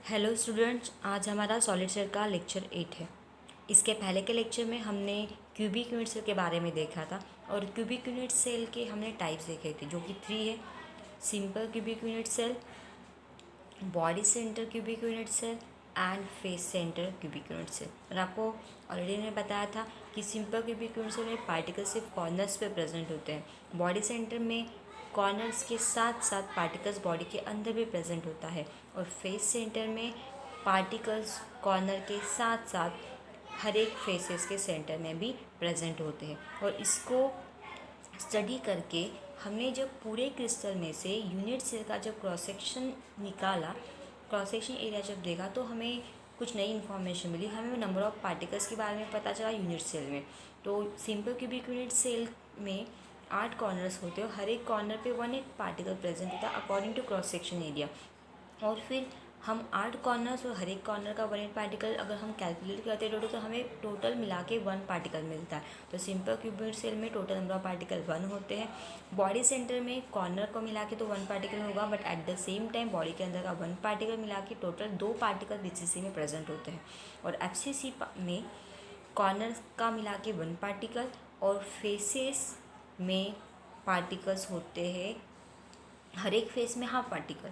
Hello students, आज हमारा solid cell का लेक्चर 8 है। इसके पहले के लेक्चर में हमने क्यूबिक यूनिट सेल के बारे में देखा था और क्यूबिक यूनिट सेल के हमने टाइप्स देखे थे जो कि 3 है। Simple cubic unit cell, body centre cubic unit cell and face centre cubic unit cell. और आपको ऑलरेडी ने बताया था कि सिंपल क्यूबिक यूनिट सेल में पार्टिकल्स सिर्फ कॉर्नर्स पे प्रेजेंट होते हैं। बॉडी सेंटर में कॉर्नर्स के साथ साथ पार्टिकल्स बॉडी के अंदर भी प्रेजेंट होता है और फेस सेंटर में पार्टिकल्स कॉर्नर के साथ साथ हर एक फेसेस के सेंटर में भी प्रेजेंट होते हैं। और इसको स्टडी करके हमने जब पूरे क्रिस्टल में से यूनिट सेल का जब क्रॉस सेक्शन निकाला, क्रॉस सेक्शन एरिया जब देखा तो हमें कुछ नई इन्फॉर्मेशन मिली। हमें नंबर ऑफ पार्टिकल्स के बारे में पता चला यूनिट सेल में। तो सिंपल क्यूबिक यूनिट सेल में 8 कॉर्नर्स होते हैं और हर एक कॉर्नर पे 1 पार्टिकल प्रेजेंट होता है according to cross section area. और फिर हम 8 कॉर्नर्स और हर एक कॉर्नर का 1 पार्टिकल अगर हम कैलकुलेट करते हैं टोटल, तो हमें टोटल मिला के 1 पार्टिकल मिलता है। तो सिंपल क्यूबिक सेल में टोटल नंबर ऑफ पार्टिकल 1 होते हैं। बॉडी सेंटर में कॉर्नर को मिला के तो 1 पार्टिकल होगा, but at the same time body के अंदर का 1 पार्टिकल मिला के टोटल 2 पार्टिकल बीसीसी में प्रेजेंट होते हैं। और एफसीसी में कॉर्नर का मिला के 1 पार्टिकल और फेसेस में पार्टिकल्स होते हैं, हर एक फेस में हाफ पार्टिकल।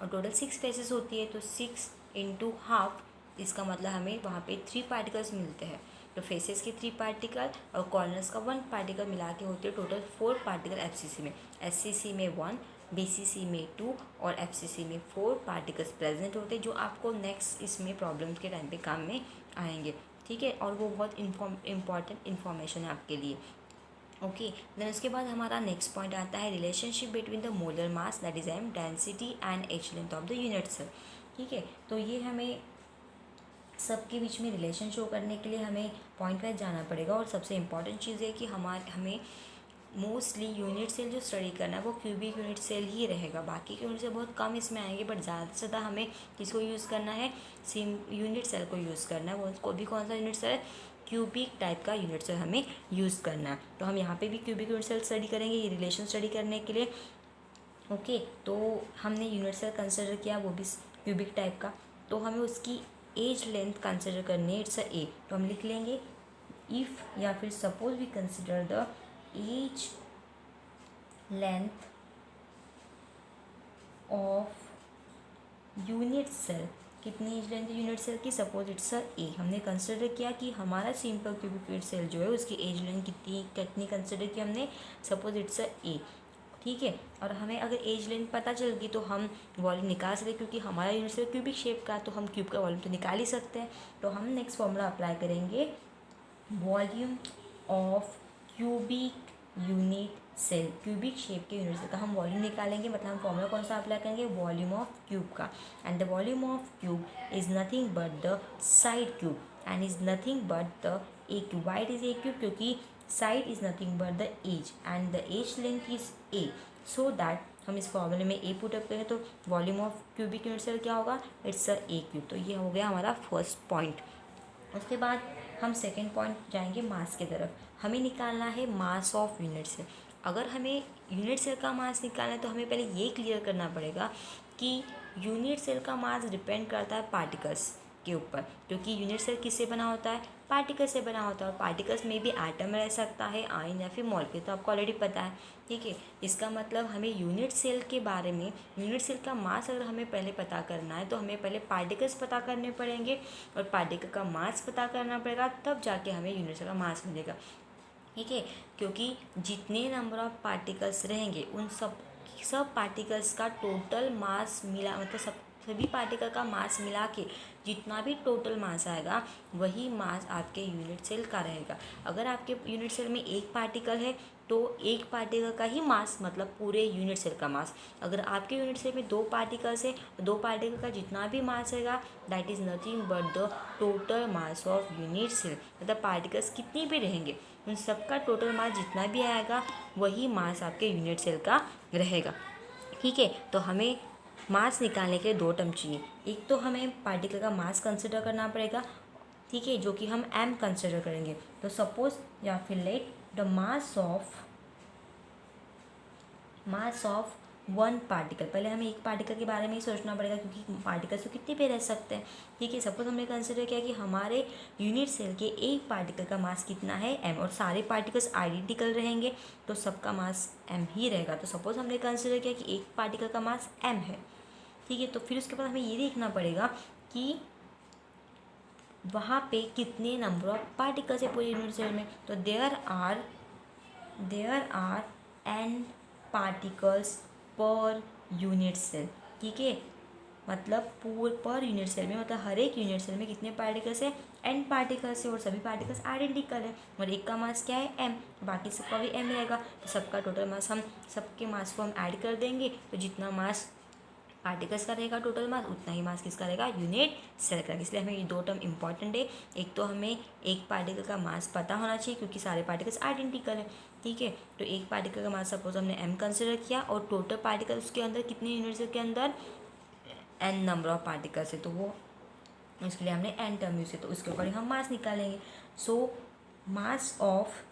और टोटल 6 फेसेस होती है तो 6 इंटू हाफ, इसका मतलब हमें वहाँ पे 3 पार्टिकल्स मिलते हैं। तो फेसेस के 3 पार्टिकल और कॉर्नर्स का 1 पार्टिकल मिला के होते हैं टोटल 4 पार्टिकल एफसीसी में। एससीसी में 1, बीसीसी में 2 और एफसीसी में 4 पार्टिकल्स प्रेजेंट होते हैं जो आपको नेक्स्ट इसमें प्रॉब्लम्स के टाइम पे काम में आएंगे। ठीक है, और वो बहुत इम्पॉर्टेंट इन्फॉर्मेशन है आपके लिए। ओके, देन उसके बाद हमारा नेक्स्ट पॉइंट आता है relationship between the molar mass that is M density and edge length of the unit cell. ठीक है, तो ये हमें सबके बीच में रिलेशन शो करने के लिए हमें पॉइंट वाइज जाना पड़ेगा। और सबसे इम्पॉर्टेंट चीज़ है कि हमें मोस्टली यूनिट सेल जो स्टडी करना है वो क्यूबिक यूनिट सेल ही रहेगा। बाकी के यूनिट सेल बहुत कम इसमें आएंगे, बट ज़्यादा से ज़्यादा हमें किसको यूज़ करना है, सिम यूनिट सेल को यूज़ करना है। वो को भी कौन सा यूनिट सेल है, क्यूबिक टाइप का यूनिट सेल हमें यूज़ करना है। तो हम यहाँ पे भी क्यूबिक यूनिट सेल स्टडी करेंगे ये रिलेशन स्टडी करने के लिए। ओके, तो हमने यूनिट सेल कंसिडर किया वो भी क्यूबिक टाइप का, तो हमें उसकी एज लेंथ कंसिडर करनी है, इट्स अ ए। तो हम लिख लेंगे इफ़ या फिर suppose we consider the edge length of unit cell. कितनी एज लेंथ है यूनिट सेल की, सपोज इट्स अ ए। हमने कंसिडर किया कि हमारा सिंपल क्यूबिक यूनिट सेल जो है उसकी एज लेंथ कितनी कंसिडर की हमने, सपोज इट्स अ ए। ठीक है, और हमें अगर एज लेंथ पता चल गई तो हम वॉल्यूम निकाल सकते हैं, क्योंकि हमारा यूनिट सेल क्यूबिक शेप का है तो हम क्यूब का वॉल्यूम तो निकाल ही सकते हैं। तो हम नेक्स्ट फॉर्मूला अप्लाई करेंगे, volume of cubic unit cell. Cubic shape के यूनिट सेल का हम वॉल्यूम निकालेंगे, मतलब हम फॉर्मूला कौन सा अप्लाई करेंगे, वॉल्यूम ऑफ क्यूब का। And the volume of cube is nothing but the side cube and is nothing but the a cube. वाइट इज ए क्यूब क्योंकि side is nothing but the edge and the edge length is a, so that हम इस फॉर्मूले में a put up करेंगे तो volume of cubic unit cell क्या होगा, इट्स अ ए क्यूब। तो ये हो गया हमारा फर्स्ट पॉइंट। उसके बाद हम सेकेंड पॉइंट जाएंगे मास की तरफ। हमें निकालना है मास ऑफ यूनिट सेल। अगर हमें यूनिट सेल का मास निकालना है तो हमें पहले ये क्लियर करना पड़ेगा कि यूनिट सेल का मास डिपेंड करता है पार्टिकल्स के ऊपर, क्योंकि यूनिट सेल किससे बना होता है, पार्टिकल से बना होता है। और पार्टिकल्स में भी एटम रह सकता है, आयन या फिर मॉलिक्यूल, तो आपको ऑलरेडी पता है। ठीक है, इसका मतलब हमें यूनिट सेल के बारे में, यूनिट सेल का मास अगर हमें पहले पता करना है तो हमें पहले पार्टिकल्स पता करने पड़ेंगे और पार्टिकल का मास पता करना पड़ेगा, तब जाके हमें यूनिट सेल का मास मिलेगा। ठीक है, क्योंकि जितने नंबर ऑफ पार्टिकल्स रहेंगे उन सब पार्टिकल्स का टोटल मास मिला, मतलब सभी पार्टिकल का मास मिला के जितना भी टोटल मास आएगा वही मास आपके यूनिट सेल का रहेगा। अगर आपके यूनिट सेल में एक पार्टिकल है तो एक पार्टिकल का ही मास मतलब पूरे यूनिट सेल का मास। अगर आपके यूनिट सेल में 2 पार्टिकल्स है तो 2 पार्टिकल का जितना भी मास रहेगा that is nothing but the total mass of unit cell. मतलब पार्टिकल्स कितनी भी रहेंगे उन सबका टोटल मास जितना भी आएगा वही मास आपके यूनिट सेल का रहेगा। ठीक है, तो हमें मास निकालने के लिए 2 टर्म चाहिए। एक तो हमें पार्टिकल का मास कंसिडर करना पड़ेगा, ठीक है, जो कि हम m कंसिडर करेंगे। तो सपोज या फिर let the mass of one particle. पहले हमें एक पार्टिकल के बारे में ही सोचना पड़ेगा, क्योंकि पार्टिकल्स तो कितने पे रह सकते हैं। ठीक है, सपोज हमने कंसिडर किया कि हमारे यूनिट सेल के एक पार्टिकल का मास कितना है, m, और सारे पार्टिकल्स आइडेंटिकल रहेंगे तो सबका मास m ही रहेगा। तो सपोज हमने कंसिडर किया कि एक पार्टिकल का मास m है। ठीक है, तो फिर उसके बाद हमें ये देखना पड़ेगा कि वहाँ पे कितने नंबर ऑफ पार्टिकल्स है पूरे यूनिट सेल में। तो there are n particles per unit cell. ठीक है, मतलब पर यूनिट सेल में, मतलब हर एक यूनिट सेल में कितने पार्टिकल्स है, n पार्टिकल्स है, और सभी पार्टिकल्स आइडेंटिकल है, और एक का मास क्या है, m, बाकी सबका भी m रहेगा। तो सबका टोटल मास, हम सबके मास को हम ऐड कर देंगे, तो जितना मास पार्टिकल्स का रहेगा टोटल मास, उतना ही मास किसका रहेगा, यूनिट सेल का। इसलिए हमें ये दो टर्म इंपॉर्टेंट है। एक तो हमें एक पार्टिकल का मास पता होना चाहिए, क्योंकि सारे पार्टिकल्स आइडेंटिकल है। ठीक है, तो एक पार्टिकल का मास सपोज हमने m कंसिडर किया, और टोटल पार्टिकल उसके अंदर कितने यूनिट सेल के अंदर n नंबर ऑफ पार्टिकल्स है, तो वो इसके लिए हमने n टर्म यूज किया, तो उसके अकॉर्डिंग हम मास निकालेंगे। So mass of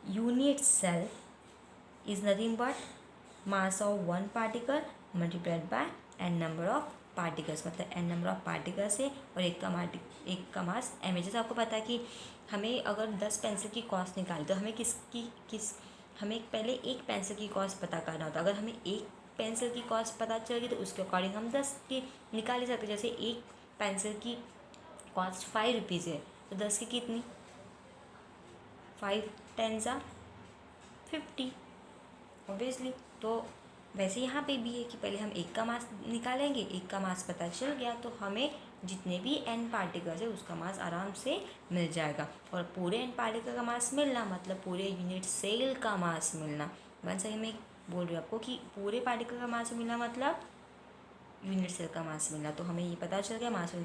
unit cell is nothing but mass of one particle multiplied by n number of particles, मतलब n नंबर ऑफ पार्टिकल्स है और एक का मास m है। जैसे आपको पता है कि हमें अगर 10 पेंसिल की कॉस्ट निकाली, तो हमें हमें पहले एक पेंसिल की कॉस्ट पता करना होता है। अगर हमें एक पेंसिल की कॉस्ट पता चल गई, तो उसके अकॉर्डिंग हम 10 की निकाल ही सकते हैं। जैसे एक पेंसिल की कॉस्ट 5 रुपीज़ है, तो 10 की कितनी, 5 10 ज़ा 50 ऑब्वियसली। तो वैसे यहाँ पे भी है कि पहले हम एक का मास निकालेंगे, एक का मास पता चल गया तो हमें जितने भी n पार्टिकल्स है उसका मास आराम से मिल जाएगा। और पूरे n पार्टिकल का मास मिलना मतलब पूरे यूनिट सेल का मास मिलना। वन सेकेंड में बोल रही हूँ आपको कि पूरे पार्टिकल का मास मिलना मतलब यूनिट सेल का मास मिलना। तो हमें ये पता चल गया मास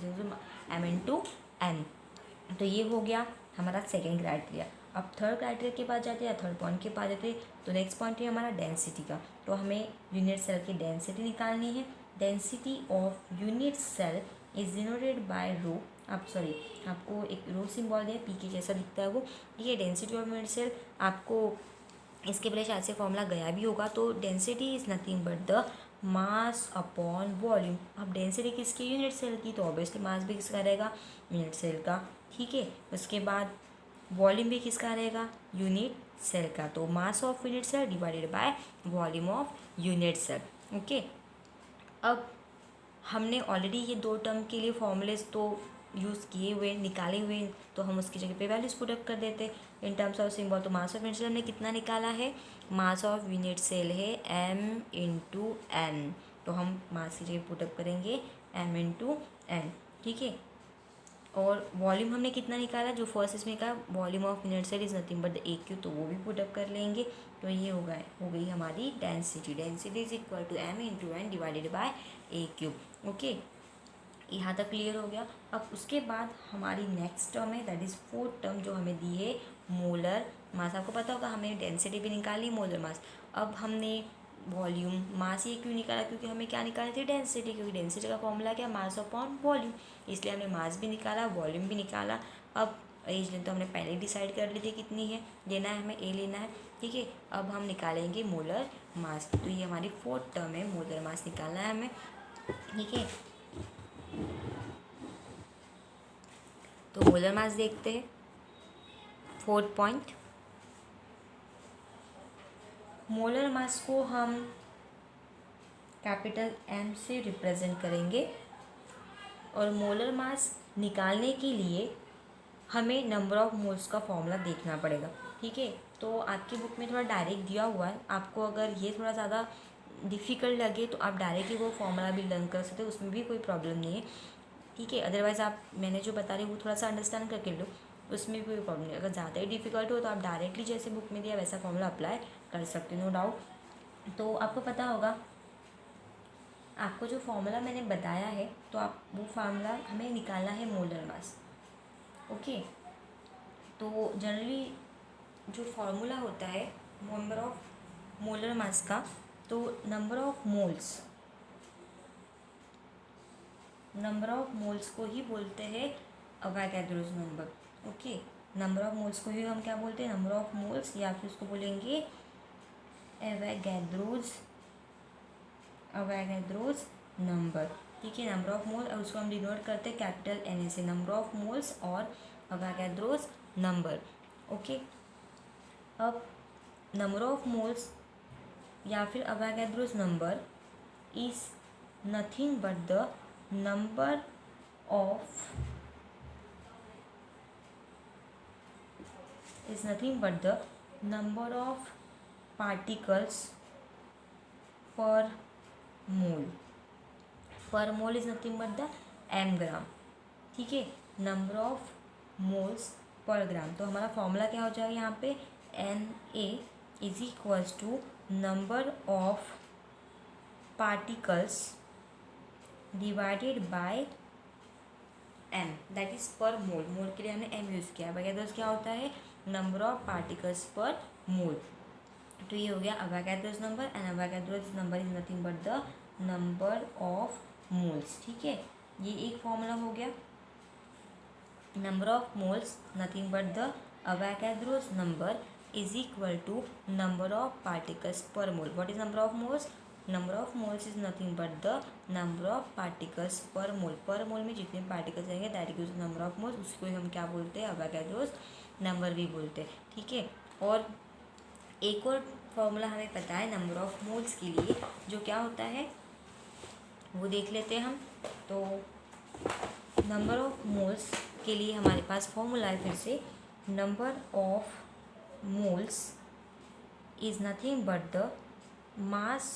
m/n। तो ये हो गया हमारा सेकेंड क्राइटेरिया। अब थर्ड क्राइटेरिया के पास जाते हैं, थर्ड पॉइंट के पास जाते हैं। तो नेक्स्ट पॉइंट है हमारा डेंसिटी का। तो हमें यूनिट सेल की डेंसिटी निकालनी है। Density of unit cell is denoted by rho. आपको एक रो सिंबल दिया, पी के जैसा दिखता है वो। ये डेंसिटी ऑफ यूनिट सेल, आपको इसके पहले शायद से फॉर्मूला गया भी होगा। तो density is nothing but the mass upon volume. अब डेंसिटी किसकी, यूनिट सेल की, तो ऑब्वियसली मास भी किसका रहेगा, यूनिट सेल का। ठीक है, उसके बाद वॉल्यूम भी किसका रहेगा, यूनिट सेल का। तो mass of unit cell divided by volume of unit cell. Okay, अब हमने ऑलरेडी ये दो टर्म के लिए फॉर्मूलेज तो यूज़ किए हुए, निकाले हुए, तो हम उसकी जगह पे वैल्यूज पुट अप कर देते इन टर्म्स ऑफ सिंबल। तो मास ऑफ यूनिट सेल हमने कितना निकाला है, मास ऑफ यूनिट सेल है m/n। तो हम मास की जगह पुट अप करेंगे m/n। ठीक है, और वॉल्यूम हमने कितना निकाला, जो फर्स्ट इसमें का volume of unit cell is nothing but the AQ, तो वो भी पुट अप कर लेंगे। तो ये हो गई हमारी density is equal to m/n divided by AQ। Okay, यहाँ तक क्लियर हो गया। अब उसके बाद हमारी नेक्स्ट टर्म है, दैट इज़ फोर्थ टर्म, जो हमें दी है मोलर मास। आपको पता होगा हमें डेंसिटी भी निकाली, मोलर मास। अब हमने वॉल्यूम मास ये क्यों निकाला, क्योंकि हमें क्या निकालनी थी, डेंसिटी। क्योंकि डेंसिटी का फॉर्मूला क्या, मास अपॉन वॉल्यूम, इसलिए हमने मास भी निकाला, वॉल्यूम भी निकाला। अब एज लेंथ तो हमने पहले डिसाइड कर ली थी कितनी है, लेना है हमें, ए लेना है। ठीक है, अब हम निकालेंगे मोलर मास। तो ये हमारी फोर्थ टर्म है, मोलर मास निकालना है हमें। ठीक है, तो मोलर मास देखते हैं। फोर्थ पॉइंट, मोलर मास को हम कैपिटल M से रिप्रेजेंट करेंगे। और मोलर मास निकालने के लिए हमें नंबर ऑफ मोल्स का फॉर्मूला देखना पड़ेगा। ठीक है, तो आपकी बुक में थोड़ा डायरेक्ट दिया हुआ है, आपको अगर ये थोड़ा ज़्यादा डिफ़िकल्ट लगे तो आप डायरेक्टली वो फॉर्मूला भी लर्न कर सकते हो, उसमें भी कोई प्रॉब्लम नहीं है। ठीक है, अदरवाइज़ आप मैंने जो बता रही हूँ वो थोड़ा सा अंडरस्टैंड करके लो, उसमें भी कोई प्रॉब्लम नहीं। अगर ज़्यादा ही डिफ़िकल्ट हो तो आप डायरेक्टली जैसे बुक में दिया वैसा फॉर्मूला अप्लाई कर सकते हो, नो डाउट। तो आपको पता होगा, आपको जो फॉर्मूला मैंने बताया है, तो आप वो फार्मूला हमें निकालना है मोलर मास। ओके, तो जनरली जो फार्मूला होता है नंबर ऑफ मोलर मास का, तो नंबर ऑफ मोल्स को ही बोलते हैं Avogadro's number. Okay, number of moles को ही हम क्या बोलते हैं, नंबर ऑफ मोल्स, या फिर उसको बोलेंगे एवोगाड्रोस अवोगाद्रोस नंबर, ठीक है। नंबर ऑफ मोल और उसको हम डिनोट करते हैं कैपिटल एन से, नंबर ऑफ मोल्स और अवोगाद्रोस नंबर, ओके। अब नंबर ऑफ मोल्स या फिर Avogadro's number is nothing but the number of is nothing but the number of particles per mole. Per mole is nothing but the m ग्राम, ठीक है। Number of moles per ग्राम, तो हमारा formula क्या हो जाएगा यहाँ पे, Na is equals to number of particles divided by m, that is per mole. मोल के लिए हमने m यूज़ किया है, अवोगाद्रोस क्या होता है, number of particles per mole. तो ये हो गया Avogadro's number, and Avogadro's number is nothing but the number of moles, ठीक है। ये एक फॉर्मूला हो गया, number of moles nothing but the Avogadro's number is equal to number of particles per mole. What is number of moles, number of moles is nothing but the number of particles per mole. Per mole में जितने particles रहेंगे that is number of moles, उसको हम क्या बोलते हैं, अवोगाद्रोस number भी बोलते हैं, ठीक है। और एक और फॉर्मूला हमें पता है नंबर ऑफ मोल्स के लिए, जो क्या होता है वो देख लेते हैं हम। तो नंबर ऑफ मोल्स के लिए हमारे पास फॉर्मूला है फिर से, number of moles is nothing but the mass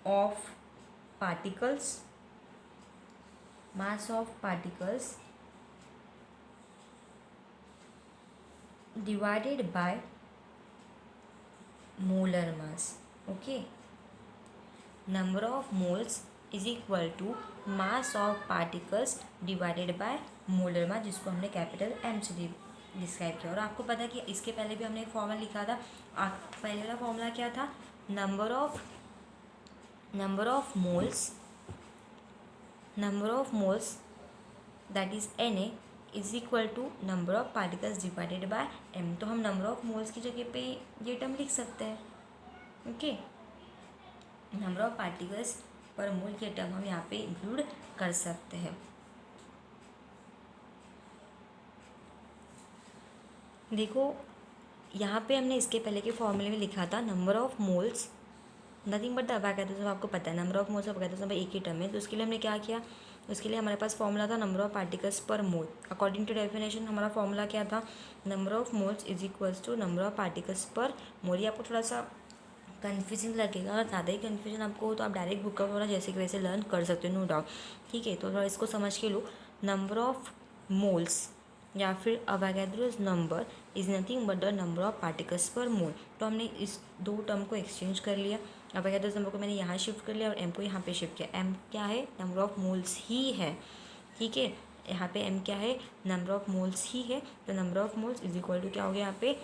of particles, mass of particles divided by molar mass, okay। number of moles is equal to mass of particles divided by molar mass, जिसको हमने capital M से describe किया। और आपको पता है कि इसके पहले भी हमने एक फॉर्मूला लिखा था, पहले वाला फॉर्मूला क्या था, number of moles that is Na is equal to number of particles divided by m। तो हम नंबर ऑफ मोल्स की जगह पे ये टर्म लिख सकते हैं, okay. Number of particles per mole ये टर्म हम यहाँ पे इंक्लूड कर सकते हैं। देखो यहाँ पे हमने इसके पहले के फॉर्मूले में लिखा था number of moles nothing but the Avogadro's, आपको पता है number of moles Avogadro's number एक ही टर्म है। तो उसके लिए हमने क्या किया, उसके लिए हमारे पास फॉर्मूला था number of particles per mole. According to definition हमारा फॉर्मूला क्या था, number of moles is equals to number of particles per mole. ये आपको थोड़ा सा कन्फ्यूजिंग लगेगा, अगर ज़्यादा ही कन्फ्यूजन आपको हो तो आप डायरेक्ट बुक का थोड़ा जैसे कि वैसे लर्न कर सकते हो, नो डाउट, ठीक है। तो थोड़ा इसको समझ के लो, नंबर ऑफ मोल्स या फिर Avogadro's number is nothing but the number of particles per mole. तो हमने इस दो टर्म को एक्सचेंज कर लिया, अवोगाद्रोस नंबर को मैंने यहाँ शिफ्ट कर लिया और m को यहाँ पे शिफ्ट किया। m क्या है, नंबर ऑफ मोल्स ही है, ठीक है। यहाँ पे m क्या है, नंबर ऑफ मोल्स ही है। तो number of moles is equal to क्या हो गया यहाँ पे,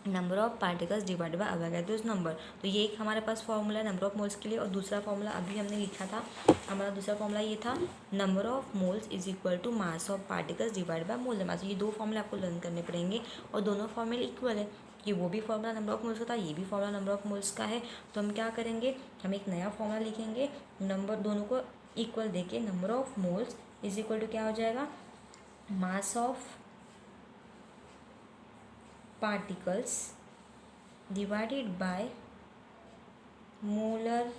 number of particles divide by Avogadro's number. तो ये एक हमारे पास फॉर्मूला है नंबर ऑफ मोल्स के लिए। और दूसरा फॉर्मूला अभी हमने लिखा था, हमारा दूसरा फॉर्मूला ये था, number of moles is equal to mass of particles divide by molar mass. ये दो फॉर्मूले आपको लर्न करने पड़ेंगे और दोनों फॉर्मूले इक्वल है, कि वो भी फॉर्मूला नंबर ऑफ मोल्स का था, ये भी फॉर्मूला नंबर ऑफ मोल्स का है। तो हम क्या करेंगे, हम एक नया फॉर्मूला लिखेंगे, नंबर दोनों को इक्वल देके number of moles is equal to क्या हो जाएगा, mass of particles divided by molar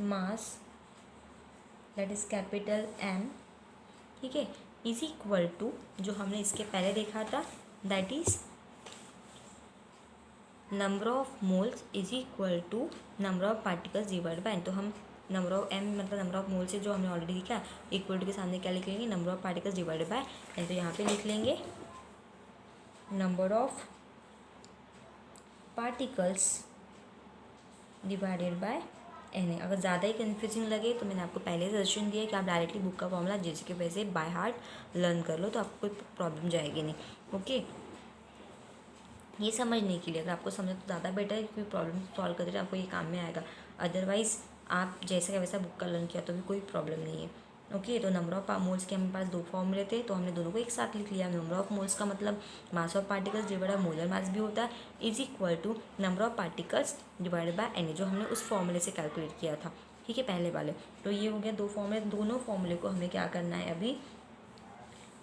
mass that is capital M, ठीक है, इज इक्वल टू जो हमने इसके पहले देखा था that is number of moles is equal to number of particles divide by. तो हम नंबर ऑफ M मतलब नंबर ऑफ मोल्स है जो हमने ऑलरेडी लिखा, इक्वल टू के सामने क्या लिख लेंगे, number of particles divide bye N। तो यहाँ पे लिख लेंगे number of particles divided bye N। अगर ज़्यादा ही कन्फ्यूजिंग लगे तो मैंने आपको पहले सजेशन दिया कि आप डायरेक्टली बुक का फॉर्मूला जैसे कि वैसे बाय हार्ट लर्न कर लो, तो आपको कोई प्रॉब्लम जाएगी नहीं, ओके। ये समझने के लिए अगर आपको समझे तो ज़्यादा बेटर है, कोई प्रॉब्लम सॉल्व करते आपको ये काम में आएगा। अदरवाइज़ आप जैसे का वैसा बुक का लर्न किया तो भी कोई प्रॉब्लम नहीं है, ओके। तो नंबर ऑफ मोल्स के हमारे पास दो फॉर्मूले थे, तो हमने दोनों को एक साथ लिख लिया। नंबर ऑफ मोल्स का मतलब mass of particles divide by molar mass भी होता है, is equal to number of particles divided by N, जो हमने उस फॉर्मूले से कैलकुलेट किया था, ठीक है, पहले वाले। तो ये हो गया दो फॉर्मूले, दोनों फॉर्मूले को हमें क्या करना है अभी,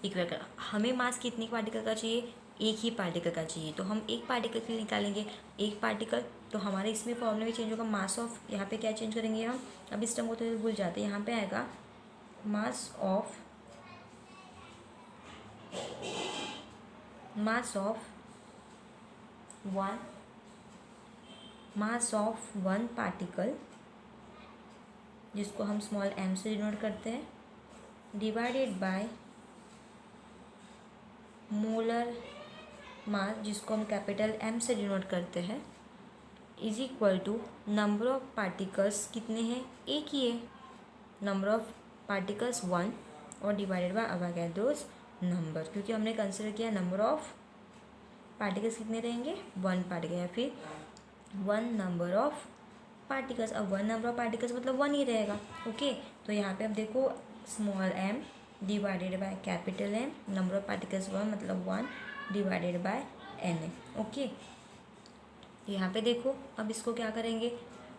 इक्वल कर। हमें मास कितने पार्टिकल का चाहिए, एक ही पार्टिकल का चाहिए, तो हम एक पार्टिकल के लिए निकालेंगे एक पार्टिकल। तो हमारे इसमें फॉर्मूला भी चेंज होगा, मास ऑफ, यहाँ पे क्या चेंज करेंगे हम, अब इस टर्म को तो भूल जाते हैं, यहाँ पे आएगा मास ऑफ वन पार्टिकल, जिसको हम स्मॉल m से डिनोट करते हैं, डिवाइडेड बाय मोलर मास, जिसको हम कैपिटल M से डिनोट करते हैं, is equal to number of particles कितने हैं, एक ही है, नंबर ऑफ पार्टिकल्स 1 और डिवाइडेड बाय अवोगाड्रोस नंबर, क्योंकि हमने कंसिडर किया नंबर ऑफ पार्टिकल्स कितने रहेंगे, 1 पार्टिकल, या फिर 1 नंबर ऑफ पार्टिकल्स। अब 1 नंबर ऑफ पार्टिकल्स मतलब 1 ही रहेगा, ओके। तो यहाँ पे अब देखो small m divided by capital M, number of particles 1 मतलब 1 डिवाइडेड बाय n है, ओके। यहाँ पे देखो अब इसको क्या करेंगे,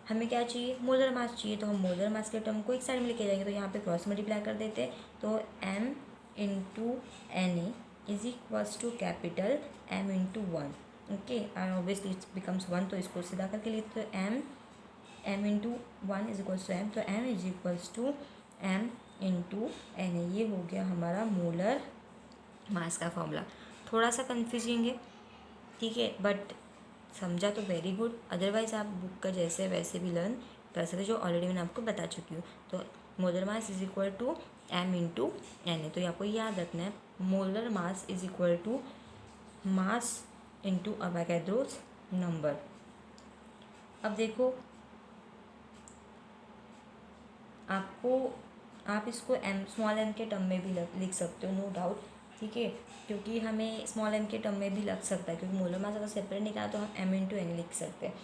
हमें क्या चाहिए, मोलर मास चाहिए, तो हम मोलर मास के टर्म को एक साइड में लेके जाएंगे, तो यहाँ पे क्रॉस मल्टीप्लाई कर देते हैं, तो m into N A is equals to capital m into 1, okay, and obviously it's becomes 1, तो इसको सीधा करके लिखते तो m into 1 is equals to m, तो m is equals to m into N A. ये हो गया हमारा मोलर मास का फॉर्मूला। थोड़ा सा कन्फ्यूजिंग है, ठीक है, बट समझा तो वेरी गुड, अदरवाइज़ आप बुक का जैसे वैसे भी लर्न कर सकते, जो ऑलरेडी मैंने आपको बता चुकी हूँ। तो molar mass is equal to m into N A, तो आपको याद रखना है molar mass is equal to mass into Avogadro's number. अब देखो आप इसको स्मॉल m के टर्म में भी लिख सकते हो, नो डाउट, ठीक है, क्योंकि हमें स्मॉल m के टर्म में भी लग सकता है, क्योंकि मोलर मास अगर सेपरेट निकाला तो हम m इंटू एन लिख सकते हैं।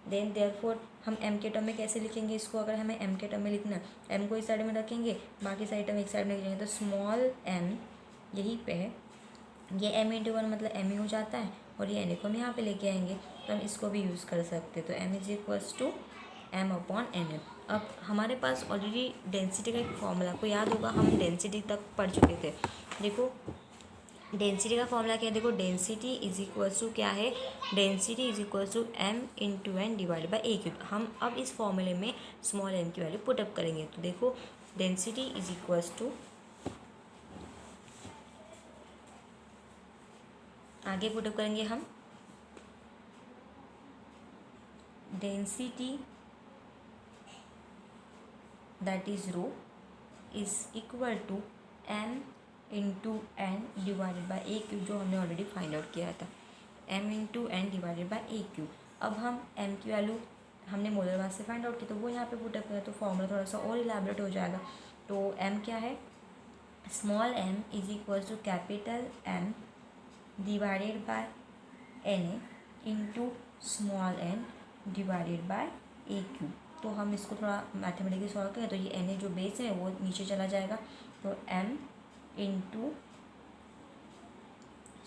देन देयरफॉर हम m के टर्म में कैसे लिखेंगे इसको, अगर हमें m के टर्म में लिखना है, m को इस साइड में रखेंगे, बाकी सारी टर्म एक साइड में लिखेंगे, तो स्मॉल m यहीं पे है, ये m इंटू 1 मतलब m ही हो जाता है, और ये n को हम यहाँ पे लेके आएंगे, तो हम इसको भी यूज़ कर सकते हैं, तो m is equals to m upon N. अब हमारे पास ऑलरेडी डेंसिटी का एक फॉर्मूला, आपको याद होगा, हम डेंसिटी तक पढ़ चुके थे। देखो डेंसिटी का फॉर्मूला क्या है, देखो डेंसिटी इज इक्वल्स टू क्या है, density is equals to m into N divide by a cube. हम अब इस फॉर्मूले में स्मॉल m की वैल्यू पुटअप करेंगे, तो देखो डेंसिटी इज इक्वल्स टू, आगे पुटअप करेंगे हम, density that is rho is equal to m into N divided by a cube, जो हमने ऑलरेडी फाइंड आउट किया था, m into N divided by a cube. अब हम m की वैल्यू हमने मोलर मास से फाइंड आउट की, तो वो यहाँ पे पुटअप किया, तो फॉर्मूला थोड़ा सा और इलेबरेट हो जाएगा। तो m क्या है, small m is equal to capital M divided by N into small n divided by a cube. तो हम इसको थोड़ा मैथमेटिकली सॉल्व करें, तो ये एन जो बेस है वो नीचे चला जाएगा, तो m into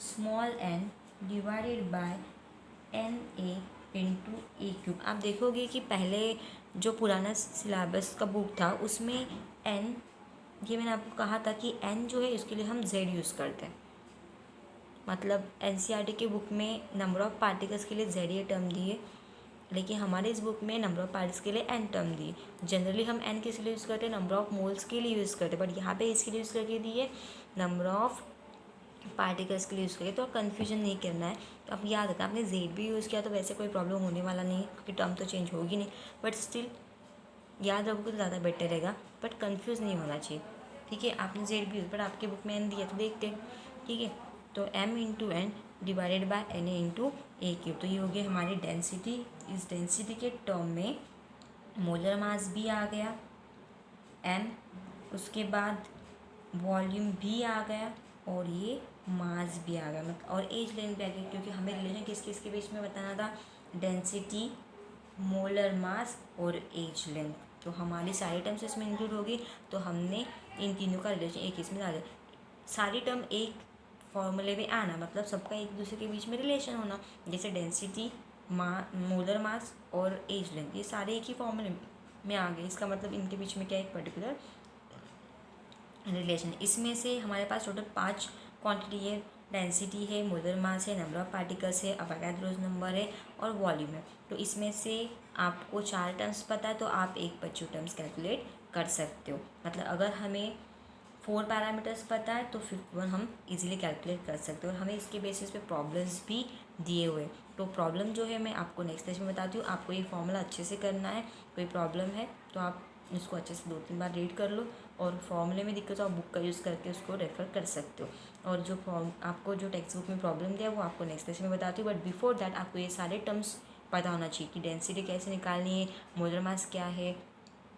small n divided by N A into a cube. आप देखोगे कि पहले जो पुराना सिलेबस का बुक था उसमें n, ये मैंने आपको कहा था कि n जो है इसके लिए हम z यूज़ करते हैं, मतलब NCERT के बुक में नंबर ऑफ़ पार्टिकल्स के लिए z ये टर्म दिए, लेकिन हमारे इस बुक में नंबर ऑफ़ पार्टिकल्स के लिए n टर्म दिए। जनरली हम n किस लिए यूज़ करते हैं, नंबर ऑफ़ मोल्स के लिए यूज़ करते हैं, बट यहाँ पे इसके लिए यूज़ करके दिए नंबर ऑफ़ पार्टिकल्स के लिए यूज़ करिए, तो कन्फ्यूजन नहीं करना है। तो आप याद रखना, आपने जेड भी यूज़ किया तो वैसे कोई प्रॉब्लम होने वाला नहीं है, क्योंकि टर्म तो चेंज होगी नहीं, बट स्टिल याद रखोगे तो ज़्यादा बेटर रहेगा, बट कन्फ्यूज़ नहीं होना चाहिए, ठीक है। आपने जेड भी यूज़, बट आपके बुक में एन दिया तो देखते हैं, ठीक है। तो m into N divided by N A into a cube. तो ये हो गया हमारी डेंसिटी। इस डेंसिटी के टर्म में मोलर मास भी आ गया m, उसके बाद वॉल्यूम भी आ गया, और ये मास भी आ गया, मतलब और एज लेंथ भी आ गया, क्योंकि हमें रिलेशन किस किस के बीच में बताना था, डेंसिटी, मोलर मास और एज लेंथ, तो हमारी सारी टर्म्स इसमें इंक्लूड होगी। तो हमने इन तीनों का रिलेशन एक इसमें डाला। सारी टर्म एक फॉर्मूले में आना मतलब सबका एक दूसरे के बीच में रिलेशन होना, जैसे डेंसिटी, मोलर मास और एज लेंथ, ये सारे एक ही फॉर्मूले में आ गए। इसका मतलब इनके बीच में क्या एक पर्टिकुलर रिलेशन। इसमें से हमारे पास टोटल 5 क्वांटिटी है, डेंसिटी है, मोलर मास है, नंबर ऑफ पार्टिकल्स है, अवोगाड्रोस नंबर है और वॉल्यूम है। तो इसमें से आपको 4 टर्म्स पता है तो आप एक बच्चों टर्म्स कैलकुलेट कर सकते हो। मतलब अगर हमें 4 पैरामीटर्स पता है तो 5th वन हम इजीली कैलकुलेट कर सकते हो। और हमें इसके बेसिस पे प्रॉब्लम्स भी दिए हुए। तो प्रॉब्लम जो है मैं आपको नेक्स्ट लेक्चर में बताती हूँ। आपको ये फॉर्मूला अच्छे से करना है। कोई प्रॉब्लम है तो आप उसको अच्छे से 2-3 बार रीड कर लो, और फॉर्मूले में दिक्कत हो आप बुक का यूज़ करके उसको रेफ़र कर सकते हो। और जो आपको जो टेक्स्ट बुक में प्रॉब्लम दिया वो आपको नेक्स्ट लेक्चर में बताती हूँ। बट बिफोर दैट आपको ये सारे टर्म्स पता होना चाहिए कि डेंसिटी कैसे निकालनी है, मोलर मास क्या है,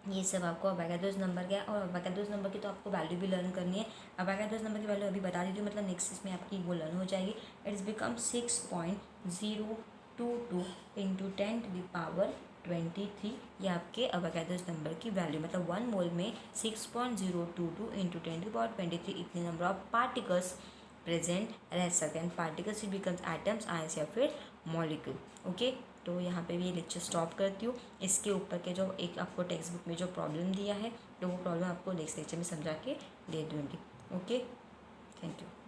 ये सब आपको अवोगाड्रोस नंबर क्या है। और अवोगाड्रोस नंबर की तो आपको वैल्यू भी लर्न करनी है। अवोगाड्रोस नंबर की वैल्यू अभी बता दीजिए, मतलब नेक्स्ट इसमें आपकी वो लर्न हो जाएगी। It's become 6.022 into 10⁻23। ये आपके अवोगाड्रोस नंबर की वैल्यू, मतलब 1 मोल में 6.022 इंटू 10⁻23 इतने नंबर ऑफ पार्टिकल्स प्रेजेंट रह सकते हैं। पार्टिकल्स बिकम्स एटम्स, आयंस या फिर मॉलिक्यूल। ओके, तो यहाँ पे भी ये लेक्चर स्टॉप करती हूँ। इसके ऊपर के जो एक आपको टेक्स्ट बुक में जो प्रॉब्लम दिया है तो वो प्रॉब्लम आपको नेक्स्ट लेक्चर में समझा के दे दूँगी। Okay, thank you.